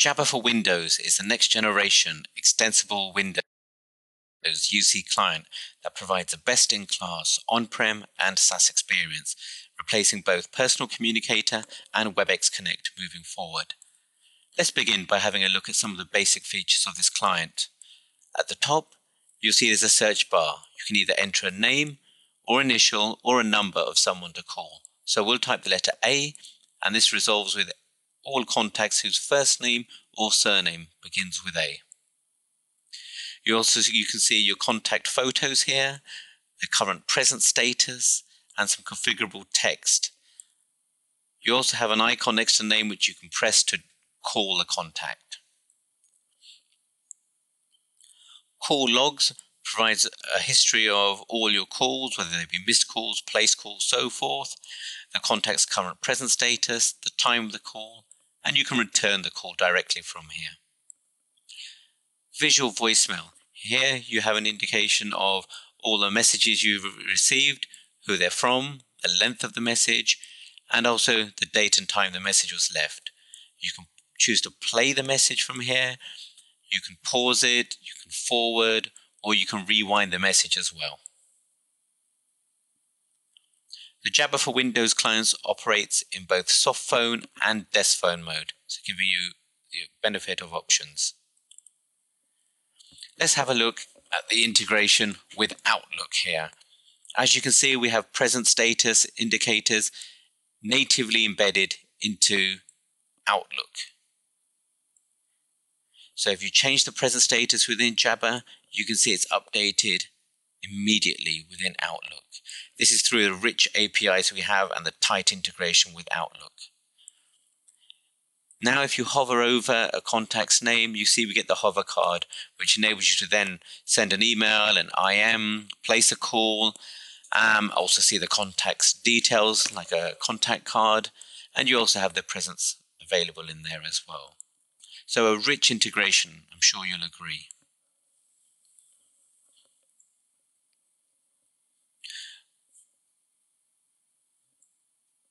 Jabber for Windows is the next generation extensible Windows UC client that provides a best-in-class on-prem and SaaS experience, replacing both Personal Communicator and WebEx Connect moving forward. Let's begin by having a look at some of the basic features of this client. At the top, you'll see there's a search bar. You can either enter a name or initial or a number of someone to call. So we'll type the letter A, and this resolves with all contacts whose first name or surname begins with A. You can see your contact photos here, the current present status, and some configurable text. You also have an icon next to the name which you can press to call the contact. Call logs provides a history of all your calls, whether they be missed calls, placed calls, so forth, the contact's current present status, the time of the call, and you can return the call directly from here. Visual voicemail. Here you have an indication of all the messages you've received, who they're from, the length of the message, and also the date and time the message was left. You can choose to play the message from here, you can pause it, you can forward, or you can rewind the message as well. The Jabber for Windows clients operates in both soft phone and desk phone mode, so giving you the benefit of options. Let's have a look at the integration with Outlook here. As you can see, we have present status indicators natively embedded into Outlook. So if you change the present status within Jabber, you can see it's updated immediately within Outlook. This is through the rich APIs we have and the tight integration with Outlook. Now if you hover over a contact's name, you see we get the hover card, which enables you to then send an email, an IM, place a call, also see the contact's details like a contact card, and you also have the presence available in there as well. So a rich integration, I'm sure you'll agree.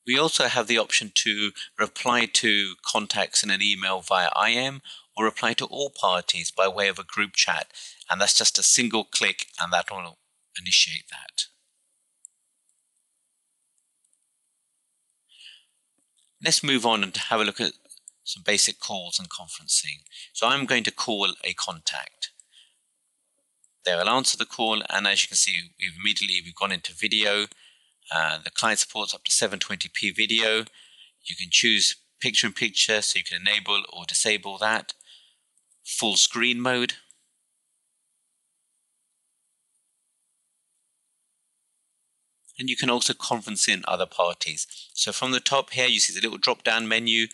We also have the option to reply to contacts in an email via IM or reply to all parties by way of a group chat, and that's just a single click and that will initiate that. Let's move on and have a look at some basic calls and conferencing. So I'm going to call a contact. They will answer the call, and as you can see, we've gone into video. The client supports up to 720p video. You can choose picture-in-picture, so you can enable or disable that. Full screen mode. And you can also conference in other parties. So from the top here, you see the little drop-down menu.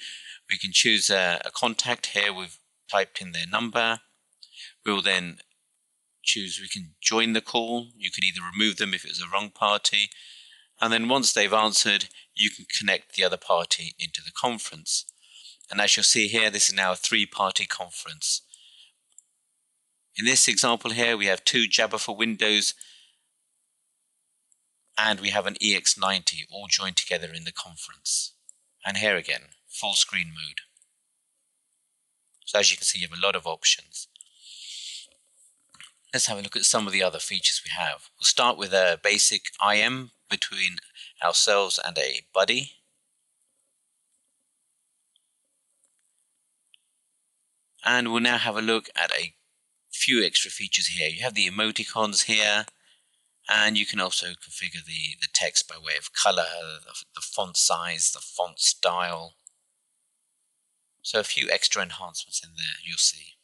We can choose a contact here. We've typed in their number. We'll then choose, we can join the call. You can either remove them if it was a wrong party. And then once they've answered, you can connect the other party into the conference. And as you'll see here, this is now a three-party conference. In this example here, we have two Jabber for Windows and we have an EX90 all joined together in the conference. And here again, full screen mode. So as you can see, you have a lot of options. Let's have a look at some of the other features we have. We'll start with a basic IM between ourselves and a buddy. And we'll now have a look at a few extra features here. You have the emoticons here, and you can also configure the text by way of color, the font size, the font style. So a few extra enhancements in there, you'll see.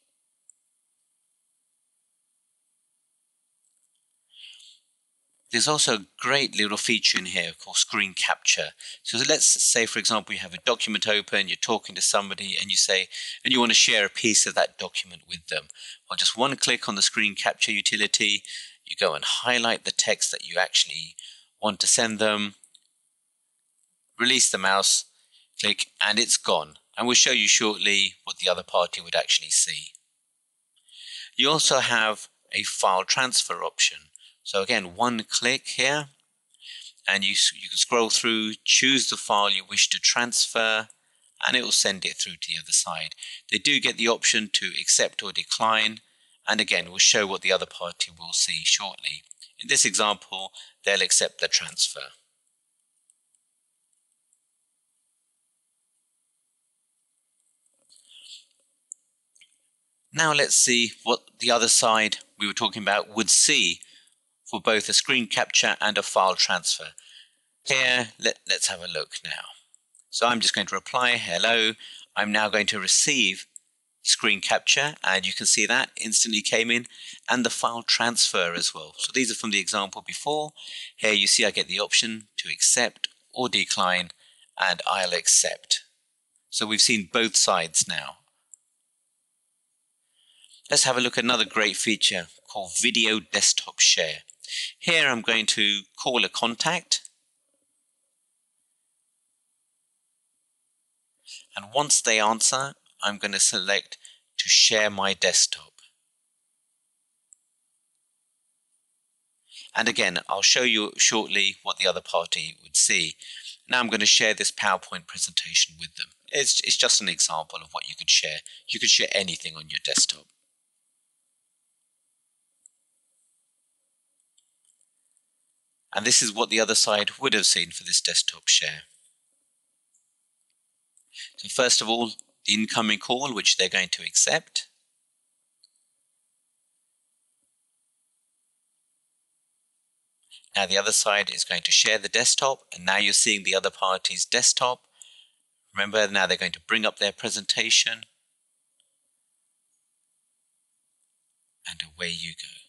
There's also a great little feature in here called screen capture. So let's say, for example, you have a document open, you're talking to somebody and you want to share a piece of that document with them. Well, just one click on the screen capture utility, you go and highlight the text that you actually want to send them, release the mouse, click, and it's gone. And we'll show you shortly what the other party would actually see. You also have a file transfer option. So again, one click here, and you can scroll through, choose the file you wish to transfer, and it will send it through to the other side. They do get the option to accept or decline, and again we'll show what the other party will see shortly. In this example, they'll accept the transfer. Now let's see what the other side we were talking about would see for both a screen capture and a file transfer. Here, let's have a look now. So I'm just going to reply, hello. I'm now going to receive the screen capture, and you can see that instantly came in, and the file transfer as well. So these are from the example before. Here you see I get the option to accept or decline, and I'll accept. So we've seen both sides now. Let's have a look at another great feature called Video Desktop Share. Here I'm going to call a contact, and once they answer, I'm going to select to share my desktop. And again, I'll show you shortly what the other party would see. Now I'm going to share this PowerPoint presentation with them. It's just an example of what you could share. You could share anything on your desktop. And this is what the other side would have seen for this desktop share. So first of all, the incoming call, which they're going to accept. Now the other side is going to share the desktop, and now you're seeing the other party's desktop. Remember, now they're going to bring up their presentation, and away you go.